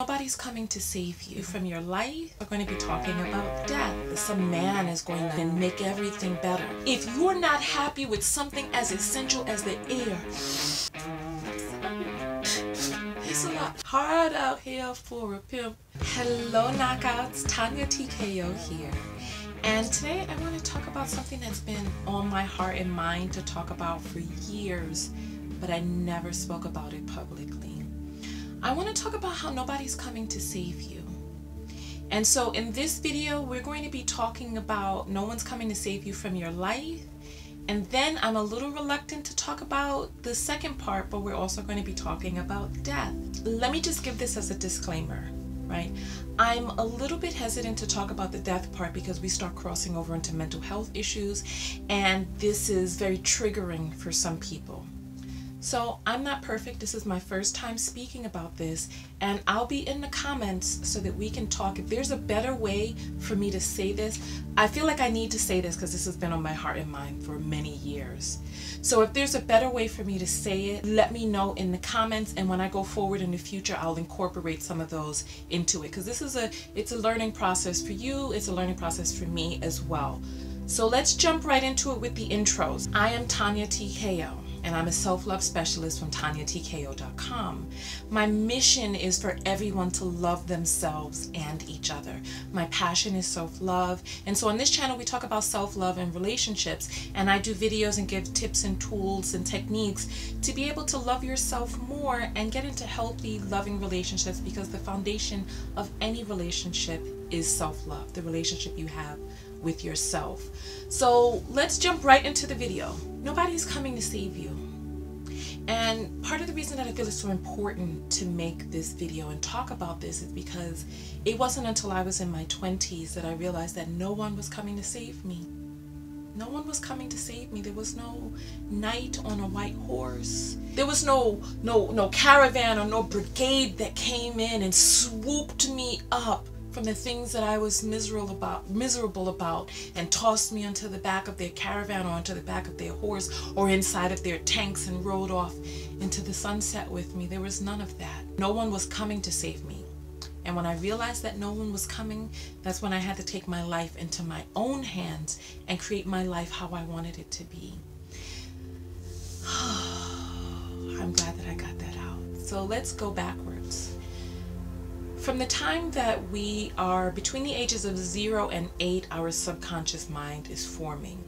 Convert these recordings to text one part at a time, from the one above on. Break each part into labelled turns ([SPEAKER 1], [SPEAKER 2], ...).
[SPEAKER 1] Nobody's coming to save you from your life. We're going to be talking about death. Some man is going to make everything better. If you're not happy with something as essential as the air, it's a lot hard out here for a pimp. Hello knockouts, Tonya Tko here. And today I want to talk about something that's been on my heart and mind to talk about for years, but I never spoke about it publicly. I want to talk about how nobody's coming to save you. And so in this video, we're going to be talking about no one's coming to save you from your life. And then I'm a little reluctant to talk about the second part, but we're also going to be talking about death. Let me just give this as a disclaimer, right? I'm a little bit hesitant to talk about the death part because we start crossing over into mental health issues, and this is very triggering for some people. So I'm not perfect. This is my first time speaking about this, and I'll be in the comments so that we can talk. If there's a better way for me to say this, I feel like I need to say this because this has been on my heart and mind for many years. So if there's a better way for me to say it, let me know in the comments, and when I go forward in the future, I'll incorporate some of those into it, because this is it's a learning process for you. It's a learning process for me as well. So let's jump right into it with the intros. I am Tonya Tko, and I'm a self-love specialist from TonyaTko.com. My mission is for everyone to love themselves and each other. My passion is self-love, and so on this channel we talk about self-love and relationships, and I do videos and give tips and tools and techniques to be able to love yourself more and get into healthy, loving relationships, because the foundation of any relationship is self-love, the relationship you have with yourself. So let's jump right into the video. Nobody's coming to save you. And part of the reason that I feel it's so important to make this video and talk about this is because it wasn't until I was in my 20s that I realized that no one was coming to save me. No one was coming to save me. There was no knight on a white horse. There was no caravan or no brigade that came in and swooped me up from the things that I was miserable about and tossed me onto the back of their caravan or onto the back of their horse or inside of their tanks and rode off into the sunset with me. There was none of that. No one was coming to save me. And when I realized that no one was coming, that's when I had to take my life into my own hands and create my life how I wanted it to be. I'm glad that I got that out. So let's go backwards. From the time that we are between the ages of 0 and 8, our subconscious mind is forming.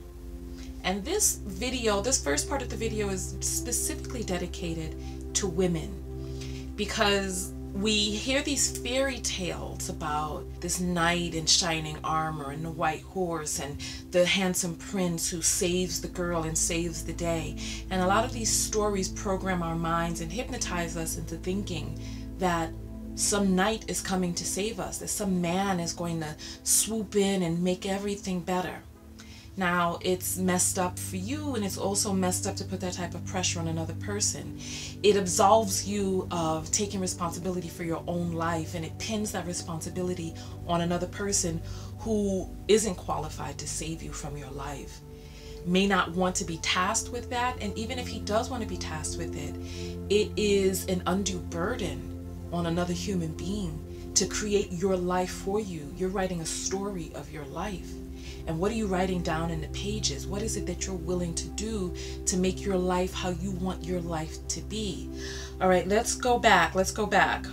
[SPEAKER 1] And this video, this first part of the video, is specifically dedicated to women, because we hear these fairy tales about this knight in shining armor and the white horse and the handsome prince who saves the girl and saves the day. And a lot of these stories program our minds and hypnotize us into thinking that some knight is coming to save us, that some man is going to swoop in and make everything better. Now, it's messed up for you, and it's also messed up to put that type of pressure on another person. It absolves you of taking responsibility for your own life, and it pins that responsibility on another person who isn't qualified to save you from your life, may not want to be tasked with that, and even if he does want to be tasked with it, it is an undue burden on another human being to create your life for you. You're writing a story of your life. And what are you writing down in the pages? What is it that you're willing to do to make your life how you want your life to be? All right, let's go back. Let's go back.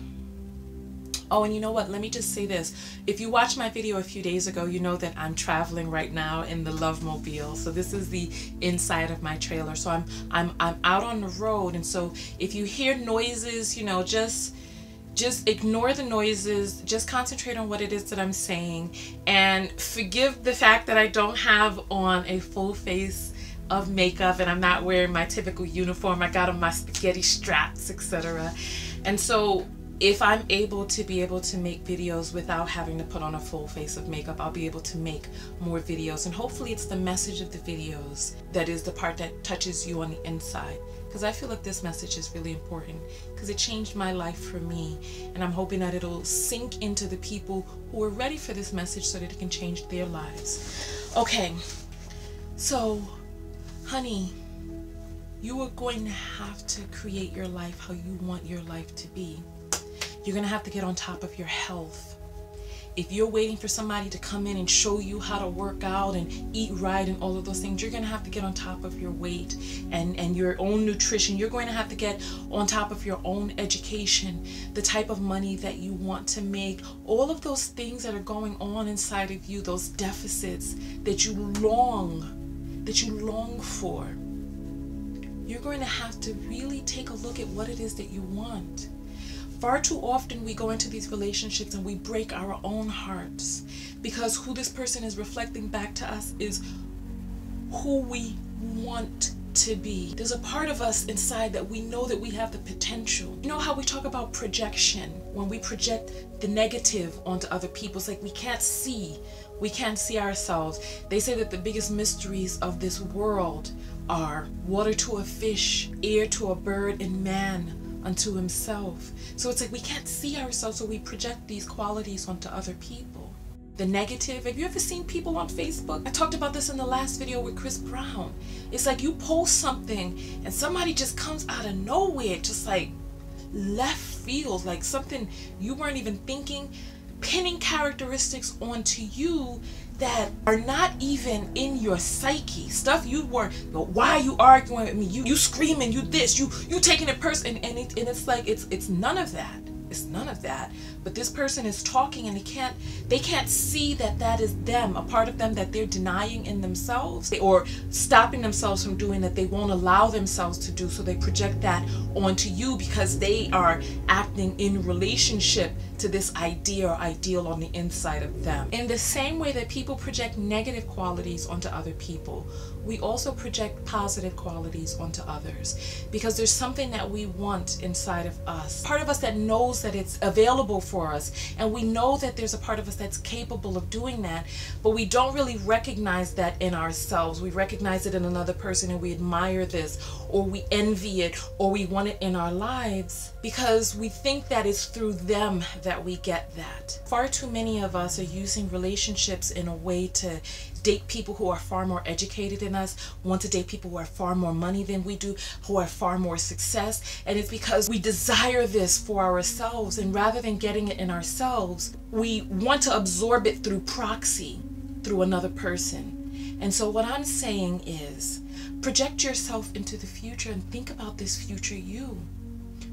[SPEAKER 1] Oh, and you know what? Let me just say this. If you watched my video a few days ago, you know that I'm traveling right now in the Love Mobile. So this is the inside of my trailer. So I'm out on the road, and so if you hear noises, you know, just ignore the noises, just concentrate on what it is that I'm saying, and forgive the fact that I don't have on a full face of makeup and I'm not wearing my typical uniform. I got on my spaghetti straps, etc. And so if I'm able to make videos without having to put on a full face of makeup, I'll be able to make more videos, and hopefully it's the message of the videos that is the part that touches you on the inside. Because I feel like this message is really important, because it changed my life for me, and I'm hoping that it'll sink into the people who are ready for this message so that it can change their lives. Okay, so honey, you are going to have to create your life how you want your life to be. You're going to have to get on top of your health. If you're waiting for somebody to come in and show you how to work out and eat right and all of those things, you're going to have to get on top of your weight and your own nutrition. You're going to have to get on top of your own education, the type of money that you want to make, all of those things that are going on inside of you, those deficits that you long for. You're going to have to really take a look at what it is that you want. Far too often we go into these relationships and we break our own hearts because who this person is reflecting back to us is who we want to be. There's a part of us inside that we know that we have the potential. You know how we talk about projection? When we project the negative onto other people, it's like we can't see ourselves. They say that the biggest mysteries of this world are water to a fish, air to a bird, and man unto himself. So it's like we can't see ourselves, so we project these qualities onto other people. The negative, have you ever seen people on Facebook? I talked about this in the last video with Chris Brown. It's like you post something and somebody just comes out of nowhere, just like left field, like something you weren't even thinking, pinning characteristics onto you that are not even in your psyche. Stuff you weren't, why are you arguing with me? You screaming, you this, you taking it personal, and it's like it's none of that. It's none of that. But this person is talking and they can't see that that is them, a part of them that they're denying in themselves or stopping themselves from doing, that they won't allow themselves to do. So they project that onto you because they are acting in relationship to this idea or ideal on the inside of them. In the same way that people project negative qualities onto other people, we also project positive qualities onto others because there's something that we want inside of us. Part of us that knows that it's available for us, and we know that there's a part of us that's capable of doing that, but we don't really recognize that in ourselves. We recognize it in another person and we admire this, or we envy it, or we want it in our lives because we think that it's through them that we get that. Far too many of us are using relationships in a way to date people who are far more educated than us, want to date people who have far more money than we do, who have far more success, and it's because we desire this for ourselves, and rather than getting it in ourselves, we want to absorb it through proxy, through another person. And so what I'm saying is, project yourself into the future and think about this future you.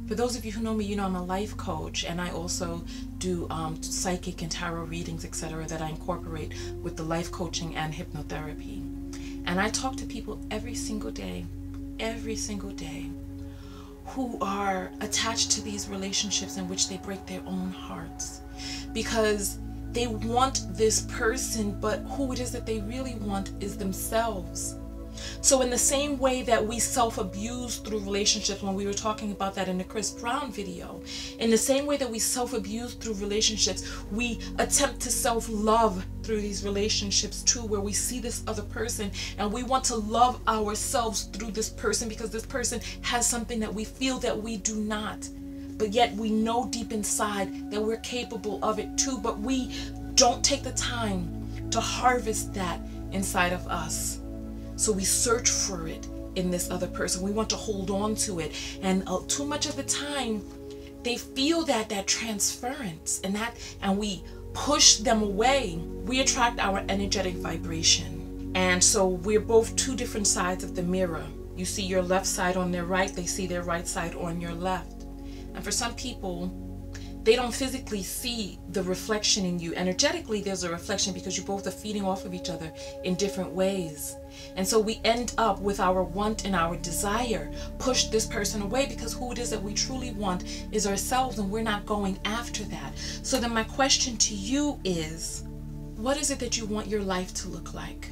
[SPEAKER 1] For those of you who know me, you know I'm a life coach, and I also do psychic and tarot readings, etc., that I incorporate with the life coaching and hypnotherapy. And I talk to people every single day, who are attached to these relationships in which they break their own hearts because they want this person, but who it is that they really want is themselves. So in the same way that we self-abuse through relationships, when we were talking about that in the Chris Brown video, in the same way that we self-abuse through relationships, we attempt to self-love through these relationships too, where we see this other person and we want to love ourselves through this person because this person has something that we feel that we do not. But yet we know deep inside that we're capable of it too, but we don't take the time to harvest that inside of us. So we search for it in this other person. We want to hold on to it. And too much of the time, they feel that transference and we push them away. We attract our energetic vibration. And so we're both two different sides of the mirror. You see your left side on their right, they see their right side on your left. And for some people, they don't physically see the reflection in you. Energetically, there's a reflection because you both are feeding off of each other in different ways. And so we end up with our want and our desire, push this person away because who it is that we truly want is ourselves, and we're not going after that. So then my question to you is, what is it that you want your life to look like?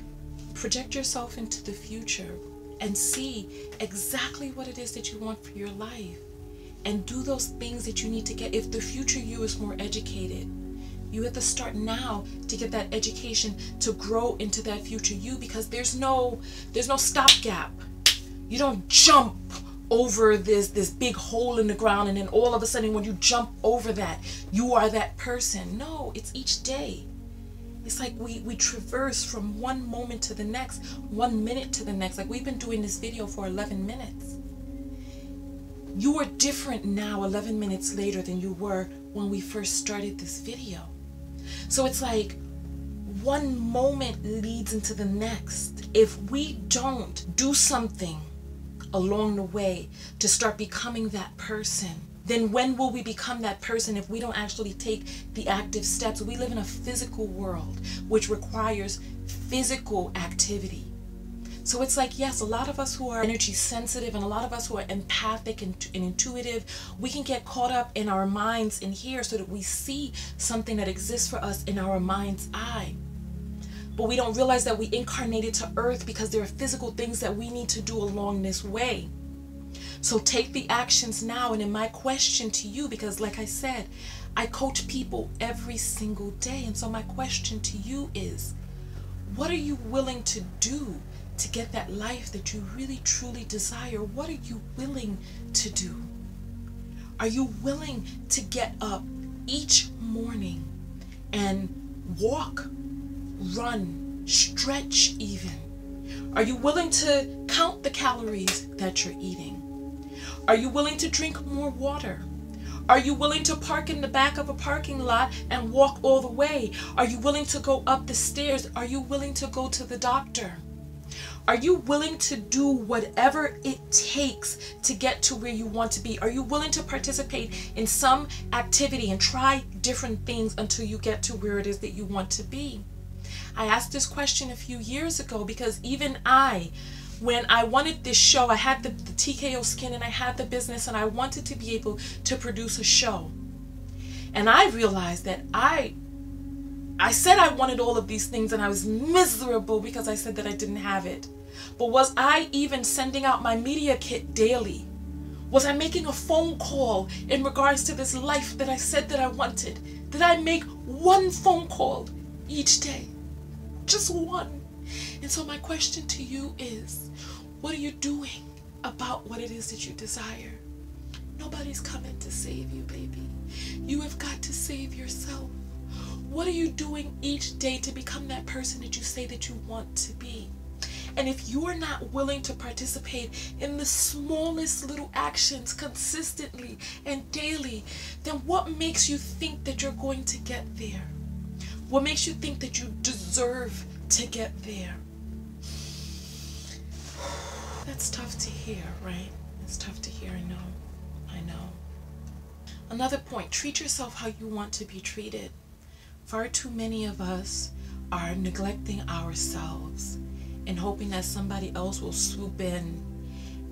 [SPEAKER 1] Project yourself into the future and see exactly what it is that you want for your life. And do those things that you need to get. If the future you is more educated, you have to start now to get that education to grow into that future you, because there's no stopgap. You don't jump over this big hole in the ground and then all of a sudden when you jump over that, you are that person. No, it's each day. It's like we traverse from one moment to the next, 1 minute to the next. Like we've been doing this video for 11 minutes. You are different now 11 minutes later than you were when we first started this video. So it's like one moment leads into the next. If we don't do something along the way to start becoming that person, then when will we become that person if we don't actually take the active steps? We live in a physical world which requires physical activity. So it's like, yes, a lot of us who are energy sensitive and a lot of us who are empathic and intuitive, we can get caught up in our minds in here so that we see something that exists for us in our mind's eye. But we don't realize that we incarnated to earth because there are physical things that we need to do along this way. So take the actions now. And in my question to you, because like I said, I coach people every single day. And so my question to you is, what are you willing to do to get that life that you really truly desire? What are you willing to do? Are you willing to get up each morning and walk, run, stretch even? Are you willing to count the calories that you're eating? Are you willing to drink more water? Are you willing to park in the back of a parking lot and walk all the way? Are you willing to go up the stairs? Are you willing to go to the doctor? Are you willing to do whatever it takes to get to where you want to be? Are you willing to participate in some activity and try different things until you get to where it is that you want to be? I asked this question a few years ago because even when I wanted this show, I had the TKO skin and I had the business and I wanted to be able to produce a show. And I realized that I said I wanted all of these things and I was miserable because I said that I didn't have it. But was I even sending out my media kit daily? Was I making a phone call in regards to this life that I said that I wanted? Did I make one phone call each day? Just one. And so my question to you is, what are you doing about what it is that you desire? Nobody's coming to save you, baby. You have got to save yourself. What are you doing each day to become that person that you say that you want to be? And if you are not willing to participate in the smallest little actions consistently and daily, then what makes you think that you're going to get there? What makes you think that you deserve to get there? That's tough to hear, right? It's tough to hear, I know. Another point, treat yourself how you want to be treated. Far too many of us are neglecting ourselves and hoping that somebody else will swoop in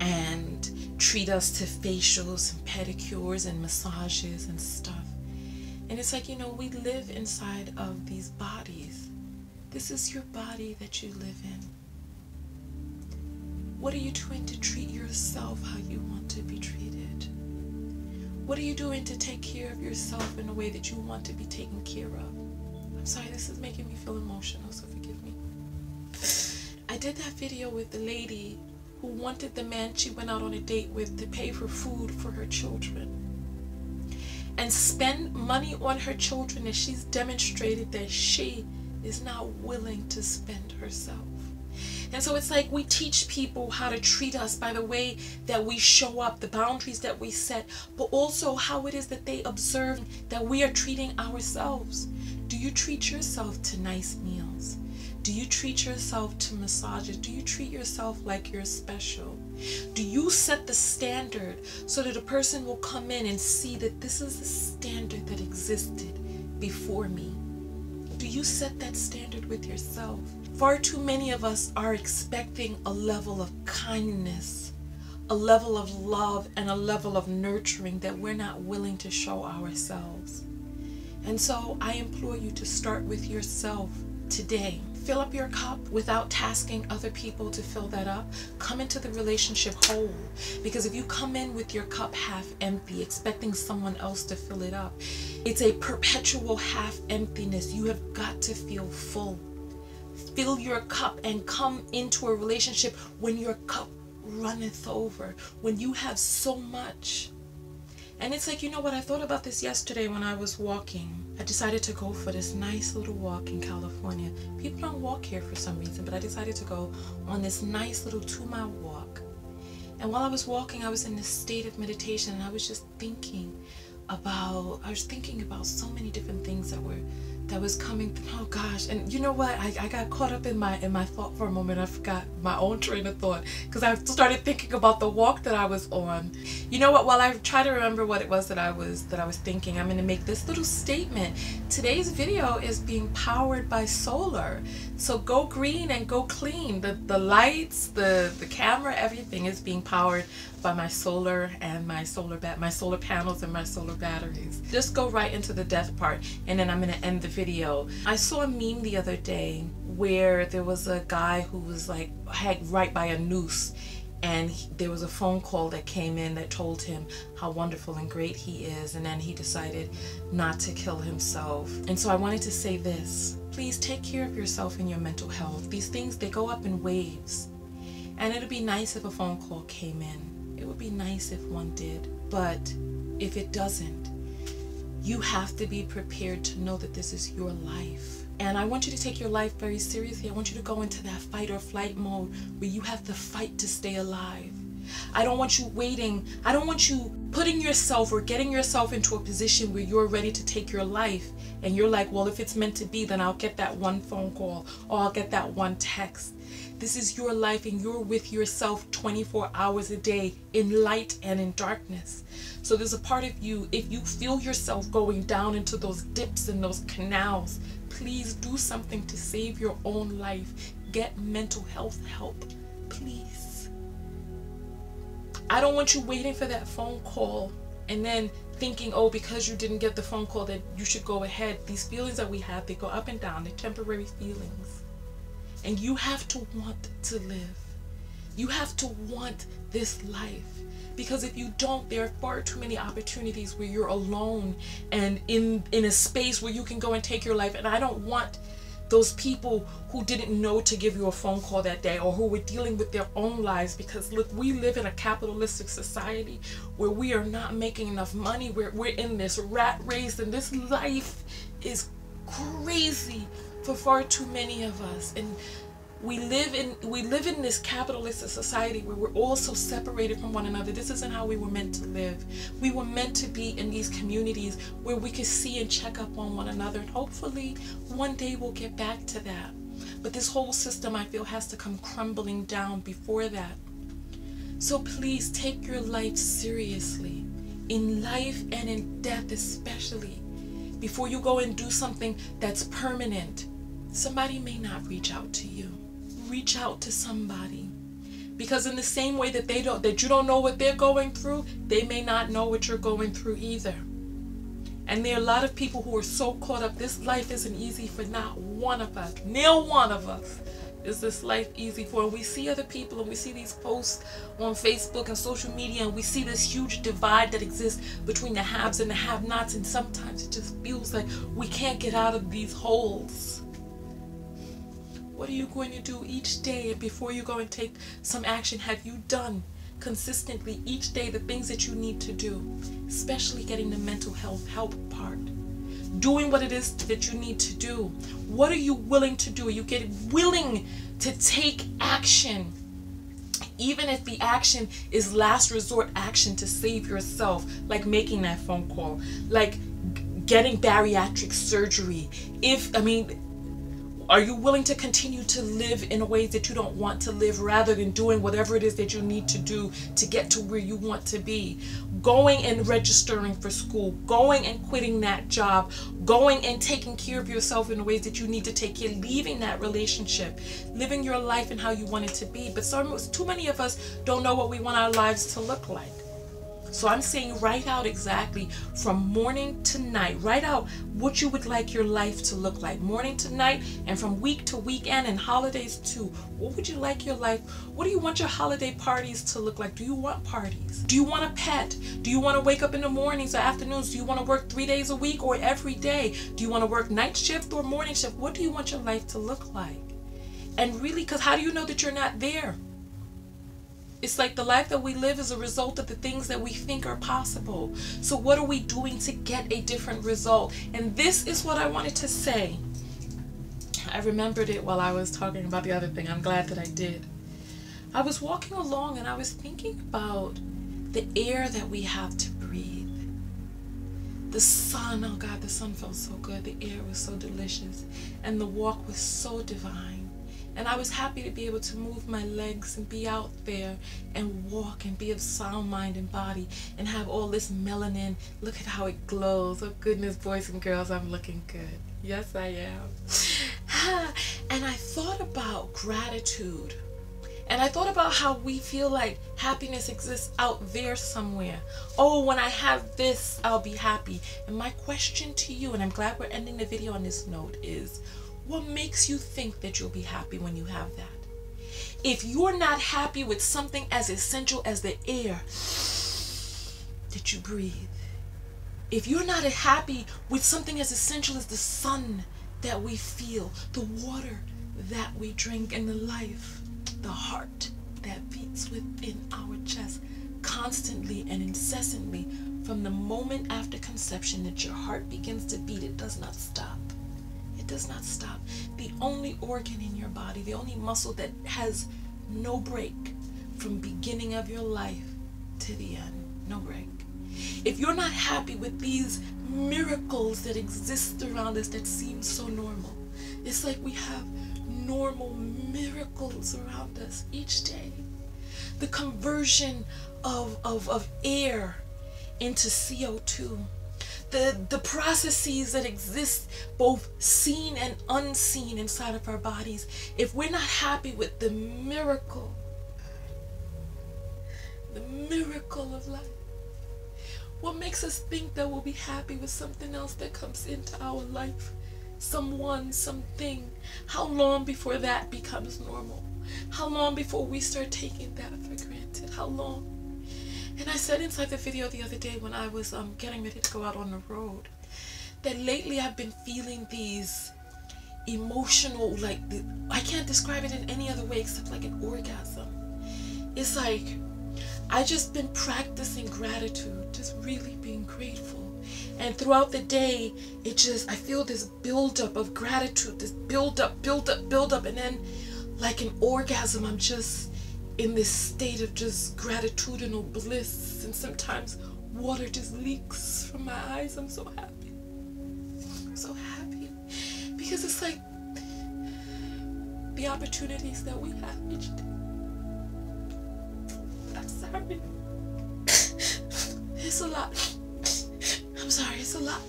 [SPEAKER 1] and treat us to facials and pedicures and massages and stuff. And it's like, we live inside of these bodies. This is your body that you live in. What are you doing to treat yourself how you want to be treated? What are you doing to take care of yourself in a way that you want to be taken care of? I'm sorry, this is making me feel emotional, so forgive me. I did that video with the lady who wanted the man she went out on a date with to pay for food for her children and spend money on her children, and she's demonstrated that she is not willing to spend herself. And so it's like we teach people how to treat us by the way that we show up, the boundaries that we set, but also how it is that they observe that we are treating ourselves. Do you treat yourself to nice meals? Do you treat yourself to massages? Do you treat yourself like you're special? Do you set the standard so that a person will come in and see that this is the standard that existed before me? Do you set that standard with yourself? Far too many of us are expecting a level of kindness, a level of love, and a level of nurturing that we're not willing to show ourselves. And so I implore you to start with yourself today. Fill up your cup without tasking other people to fill that up. Come into the relationship whole. Because if you come in with your cup half empty, expecting someone else to fill it up, it's a perpetual half emptiness. You have got to feel full. Fill your cup and come into a relationship when your cup runneth over, when you have so much. And it's like, I thought about this yesterday when I was walking. I decided to go for this nice little walk in California. People don't walk here for some reason, but I decided to go on this nice little 2-mile walk. And while I was walking, I was in this state of meditation, and I was just thinking, I was thinking about so many different things that was coming through. Oh gosh. And you know what, I got caught up in my thought for a moment. I forgot my own train of thought because I started thinking about the walk that I was on. You know what, while I try to remember what it was that I was thinking, I'm going to make this little statement. Today's video is being powered by solar. So go green and go clean. The lights, the camera, everything is being powered by my solar and my solar panels and my solar batteries. Just go right into the death part, and then I'm going to end the video. I saw a meme the other day where there was a guy who was like hanged right by a noose, and there was a phone call that came in that told him how wonderful and great he is, and then he decided not to kill himself. And so I wanted to say this: please take care of yourself and your mental health. These things, they go up in waves, and it'd be nice if a phone call came in. It would be nice if one did, but if it doesn't, you have to be prepared to know that this is your life. And I want you to take your life very seriously. I want you to go into that fight or flight mode where you have to fight to stay alive. I don't want you waiting. I don't want you putting yourself or getting yourself into a position where you're ready to take your life and you're like, well, if it's meant to be, then I'll get that one phone call or I'll get that one text. This is your life, and you're with yourself 24 hours a day, in light and in darkness. So there's a part of you, if you feel yourself going down into those dips and those canals, please do something to save your own life. Get mental health help, please. I don't want you waiting for that phone call and then thinking, oh, because you didn't get the phone call that you should go ahead. These feelings that we have, they go up and down. They're temporary feelings. And you have to want to live. You have to want this life. Because if you don't, there are far too many opportunities where you're alone and in a space where you can go and take your life. And I don't want those people who didn't know to give you a phone call that day, or who were dealing with their own lives. Because look, we live in a capitalistic society where we are not making enough money. We're in this rat race, and this life is crazy for far too many of us. And we live in this capitalistic society where we're all so separated from one another. This isn't how we were meant to live. We were meant to be in these communities where we could see and check up on one another, and hopefully one day we'll get back to that. But this whole system, I feel, has to come crumbling down before that. So please take your life seriously, in life and in death especially. Before you go and do something that's permanent, somebody may not reach out to you. Reach out to somebody, because in the same way that you don't know what they're going through, they may not know what you're going through either. And there are a lot of people who are so caught up. This life isn't easy for not one of us. Near one of us is this life easy for. And we see other people, and we see these posts on Facebook and social media, and we see this huge divide that exists between the haves and the have-nots, and sometimes it just feels like we can't get out of these holes. What are you going to do each day before you go and take some action? Have you done consistently each day the things that you need to do, especially getting the mental health help part? Doing what it is that you need to do. What are you willing to do? Are you willing to take action? Even if the action is last resort action to save yourself, like making that phone call, like getting bariatric surgery. Are you willing to continue to live in ways that you don't want to live, rather than doing whatever it is that you need to do to get to where you want to be? Going and registering for school, going and quitting that job, going and taking care of yourself in the ways that you need to take care, leaving that relationship, living your life and how you want it to be. But too many of us don't know what we want our lives to look like. So I'm saying, write out exactly from morning to night. Write out what you would like your life to look like, morning to night, and from week to weekend and holidays too. What would you like your life? What do you want your holiday parties to look like? Do you want parties? Do you want a pet? Do you want to wake up in the mornings or afternoons? Do you want to work 3 days a week or every day? Do you want to work night shift or morning shift? What do you want your life to look like? And really, because how do you know that you're not there? It's like the life that we live is a result of the things that we think are possible. So what are we doing to get a different result? And this is what I wanted to say. I remembered it while I was talking about the other thing. I'm glad that I did. I was walking along and I was thinking about the air that we have to breathe. The sun, oh God, the sun felt so good. The air was so delicious. And the walk was so divine. And I was happy to be able to move my legs and be out there and walk and be of sound mind and body and have all this melanin. Look at how it glows. Oh goodness, boys and girls, I'm looking good. Yes, I am. And I thought about gratitude. And I thought about how we feel like happiness exists out there somewhere. Oh, when I have this, I'll be happy. And my question to you, and I'm glad we're ending the video on this note, is what makes you think that you'll be happy when you have that? If you're not happy with something as essential as the air that you breathe, if you're not happy with something as essential as the sun that we feel, the water that we drink, and the life, the heart that beats within our chest constantly and incessantly from the moment after conception that your heart begins to beat, it does not stop. It does not stop. The only organ in your body, the only muscle that has no break from beginning of your life to the end, no break. If you're not happy with these miracles that exist around us that seem so normal, it's like we have normal miracles around us each day. The conversion of air into CO2. The processes that exist both seen and unseen inside of our bodies. If we're not happy with the miracle of life, what makes us think that we'll be happy with something else that comes into our life? Someone, something. How long before that becomes normal? How long before we start taking that for granted? How long? And I said inside the video the other day when I was getting ready to go out on the road, that lately I've been feeling these emotional, like, I can't describe it in any other way except like an orgasm. It's like I just been practicing gratitude, just really being grateful. And throughout the day, I feel this buildup of gratitude, this build up, and then like an orgasm, I'm just in this state of just gratitudinal bliss, and sometimes water just leaks from my eyes. I'm so happy. I'm so happy. Because it's like the opportunities that we have each day. I'm sorry. It's a lot. I'm sorry, it's a lot.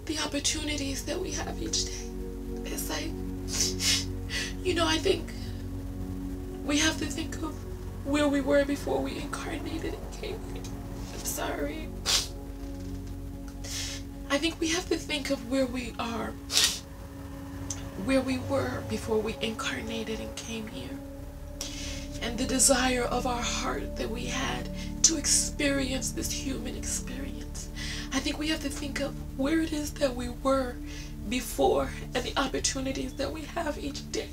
[SPEAKER 1] The opportunities that we have each day. It's like, you know, I think we have to think of where we were before we incarnated and came here. I'm sorry. I think we have to think of where we are, where we were before we incarnated and came here. And the desire of our heart that we had to experience this human experience. I think we have to think of where it is that we were before and the opportunities that we have each day.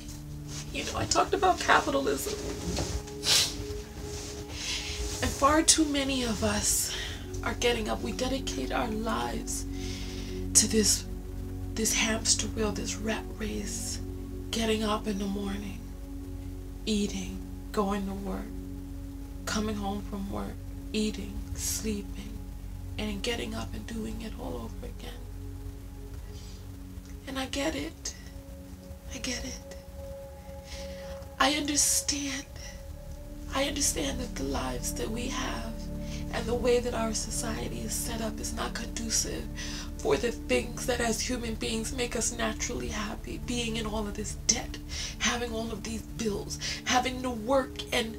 [SPEAKER 1] You know, I talked about capitalism. And far too many of us are getting up. We dedicate our lives to this hamster wheel, this rat race. Getting up in the morning, eating, going to work, coming home from work, eating, sleeping, and getting up and doing it all over again. And I get it. I get it. I understand that the lives that we have and the way that our society is set up is not conducive for the things that as human beings make us naturally happy. Being in all of this debt, having all of these bills, having to work and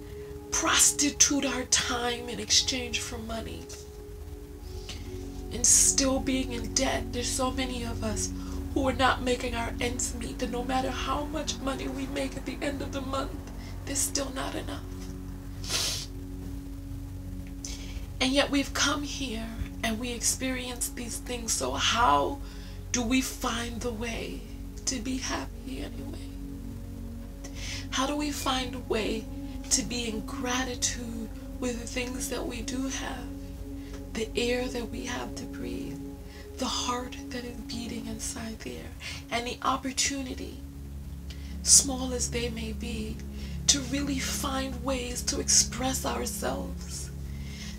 [SPEAKER 1] prostitute our time in exchange for money, and still being in debt. There's so many of us who are not making our ends meet, that no matter how much money we make at the end of the month, there's still not enough. And yet we've come here and we experience these things. So how do we find the way to be happy anyway? How do we find a way to be in gratitude with the things that we do have? The air that we have to breathe, the heart that is beating inside there, and the opportunity, small as they may be, to really find ways to express ourselves,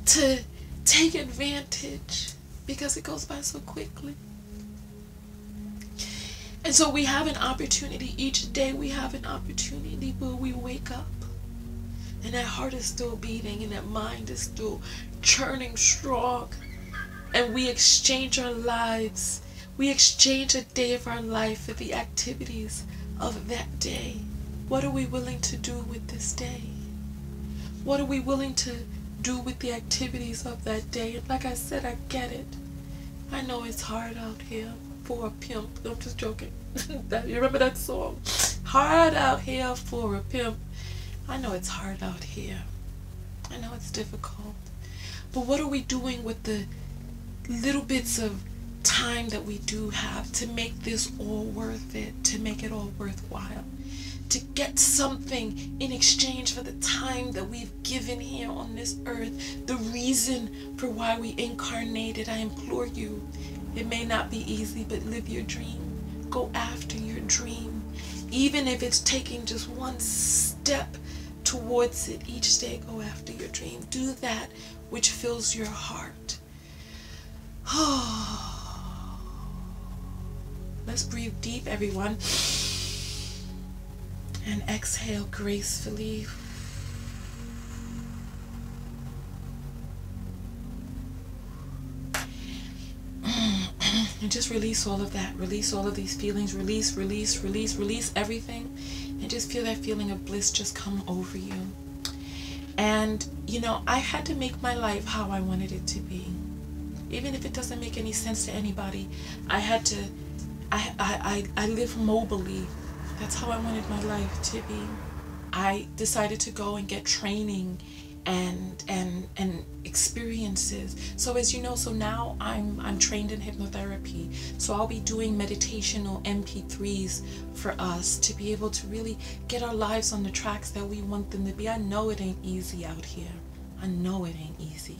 [SPEAKER 1] to take advantage because it goes by so quickly. And so we have an opportunity each day. We have an opportunity where we wake up and that heart is still beating and that mind is still churning strong, and we exchange our lives. We exchange a day of our life for the activities of that day. What are we willing to do with this day? What are we willing to do with the activities of that day? And like I said, I get it. I know it's hard out here for a pimp. I'm just joking. You remember that song? Hard out here for a pimp. I know it's hard out here. I know it's difficult. But what are we doing with the little bits of time that we do have to make this all worth it, to make it all worthwhile, to get something in exchange for the time that we've given here on this earth, the reason for why we incarnated? I implore you, it may not be easy, but live your dream. Go after your dream, even if it's taking just one step towards it each day. Go after your dream. Do that which fills your heart. Let's breathe deep, everyone, and exhale gracefully. And just release all of that. Release all of these feelings. Release, release, release, release everything. And just feel that feeling of bliss just come over you. And, you know, I had to make my life how I wanted it to be. Even if it doesn't make any sense to anybody, I had to, I live mobily. That's how I wanted my life to be. I decided to go and get training and experiences. So as you know, so now I'm trained in hypnotherapy. So I'll be doing meditational MP3s for us to be able to really get our lives on the tracks that we want them to be. I know it ain't easy out here. I know it ain't easy.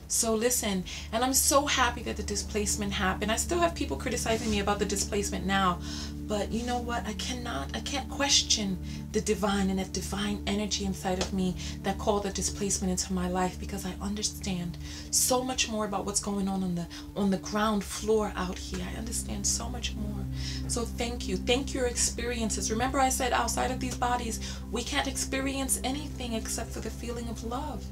[SPEAKER 1] So listen, and I'm so happy that the displacement happened. I still have people criticizing me about the displacement now, but you know what? I can't question the divine and that divine energy inside of me that called the displacement into my life, because I understand so much more about what's going on the ground floor out here. I understand so much more. So thank you. Thank your experiences. Remember I said outside of these bodies, we can't experience anything except for the feeling of love.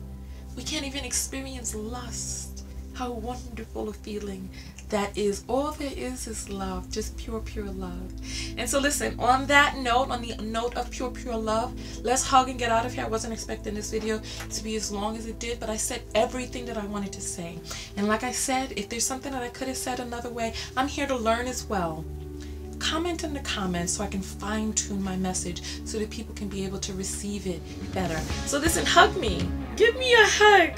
[SPEAKER 1] We can't even experience lust. How wonderful a feeling that is. All there is love, just pure, pure love. And so listen, on that note, on the note of pure, pure love, let's hug and get out of here. I wasn't expecting this video to be as long as it did, but I said everything that I wanted to say. And like I said, if there's something that I could have said another way, I'm here to learn as well. Comment in the comments so I can fine-tune my message so that people can be able to receive it better. So listen, hug me. Give me a hug.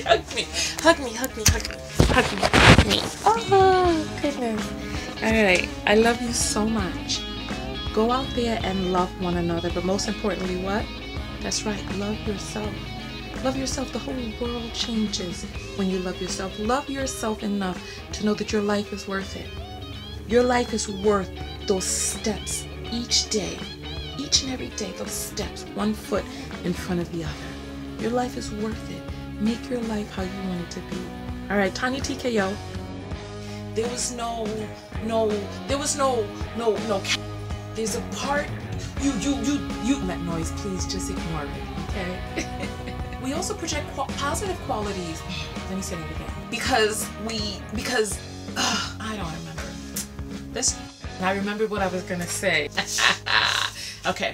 [SPEAKER 1] Hug me. Hug me, hug me, hug me. Hug me, hug me. Oh, goodness. Alright, I love you so much. Go out there and love one another, but most importantly, what? That's right, love yourself. Love yourself. The whole world changes when you love yourself. Love yourself enough to know that your life is worth it. Your life is worth those steps each day, each and every day, those steps, one foot in front of the other. Your life is worth it. Make your life how you want it to be. All right, Tonya Tko. There was no, there's a part, that noise, please just ignore it, okay? We also project positive qualities. Let me say that again. Because I don't remember. I remembered what I was gonna say. Okay.